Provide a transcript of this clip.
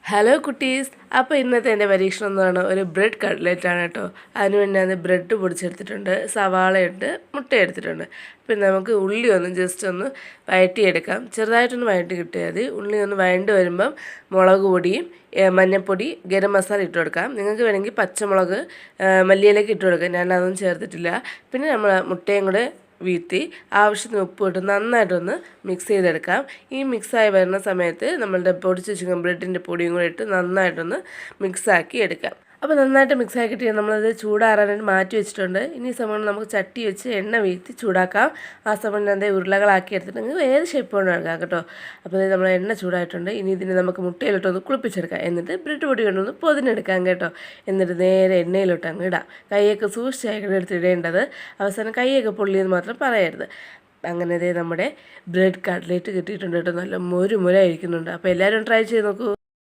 Hello കുട്ടീസ്. അപ്പോൾ ഇന്നത്തെ എൻ്റെ പരീക്ഷണം എന്ന് പറഞ്ഞാൽ ഒരു ബ്രെഡ് കട്ട്ലറ്റ് ആണ് കേട്ടോ. അതിന് വേണ്ടി ഞാൻ ബ്രെഡ് പൊടിച്ചെടുത്തിട്ടുണ്ട്, സവാളയുണ്ട്, മുട്ട എടുത്തിട്ടുണ്ട്. പിന്നെ നമുക്ക് ഉള്ളി ഒന്ന് ജസ്റ്റ് ഒന്ന് വഴറ്റിയെടുക്കാം. ചെറുതായിട്ടൊന്ന് വഴറ്റി കിട്ടിയാൽ മതി. ഉള്ളി ഒന്ന് വഴണ്ട് വരുമ്പം മുളക് പൊടിയും മഞ്ഞൾപ്പൊടി, ഗരം മസാല ഇട്ട് കൊടുക്കാം. നിങ്ങൾക്ക് വേണമെങ്കിൽ പച്ചമുളക്, മല്ലിയിലേക്ക് ഇട്ട് കൊടുക്കാം. ഞാൻ അതൊന്നും ചേർത്തിട്ടില്ല. പിന്നെ നമ്മൾ മുട്ടയും കൂടെ വീഴ്ത്തി ആവശ്യത്തിന് ഉപ്പ് ഇട്ട് നന്നായിട്ടൊന്ന് മിക്സ് ചെയ്തെടുക്കാം. ഈ മിക്സായി വരുന്ന സമയത്ത് നമ്മളുടെ പൊടിച്ച് വെച്ചിരിക്കുന്ന ബ്രെഡിൻ്റെ പൊടിയും കൂടെ ഇട്ട് നന്നായിട്ടൊന്ന് മിക്സാക്കി എടുക്കാം. അപ്പോൾ നന്നായിട്ട് മിക്സ് ആക്കിയിട്ട് നമ്മളത് ചൂടാറാനായിട്ട് മാറ്റി വെച്ചിട്ടുണ്ട്. ഇനി ഈ സമയം നമുക്ക് ചട്ടി വെച്ച് എണ്ണ വീഴ്ത്തി ചൂടാക്കാം. ആ സമയം അത് ഉരുളകളാക്കി എടുത്തിട്ട് നിങ്ങൾക്ക് ഏത് ഷേപ്പ് കൊണ്ട് എടുക്കാം കേട്ടോ. അപ്പോൾ നമ്മൾ എണ്ണ ചൂടായിട്ടുണ്ട്. ഇനി ഇതിനെ നമുക്ക് മുട്ടയിലിട്ടൊന്ന് കുളിപ്പിച്ചെടുക്കാം. എന്നിട്ട് ബ്രെഡ് പൊടി കൊണ്ടൊന്ന് പൊതിഞ്ഞെടുക്കാം കേട്ടോ. എന്നിട്ട് നേരെ എണ്ണയിലോട്ട് അങ്ങ് ഇടാം. കൈയൊക്കെ സൂക്ഷിച്ചായിരിക്കണം എടുത്ത് ഇടേണ്ടത്. അവസാനം കൈയൊക്കെ പൊള്ളിയെന്ന് മാത്രം പറയരുത്. അങ്ങനെ നമ്മുടെ ബ്രെഡ് കട്ട്ലേറ്റ് കിട്ടിയിട്ടുണ്ട് കേട്ടോ. നല്ല മുര ഇരിക്കുന്നുണ്ട്. അപ്പോൾ എല്ലാവരും ട്രൈ ചെയ്ത് നോക്കൂ.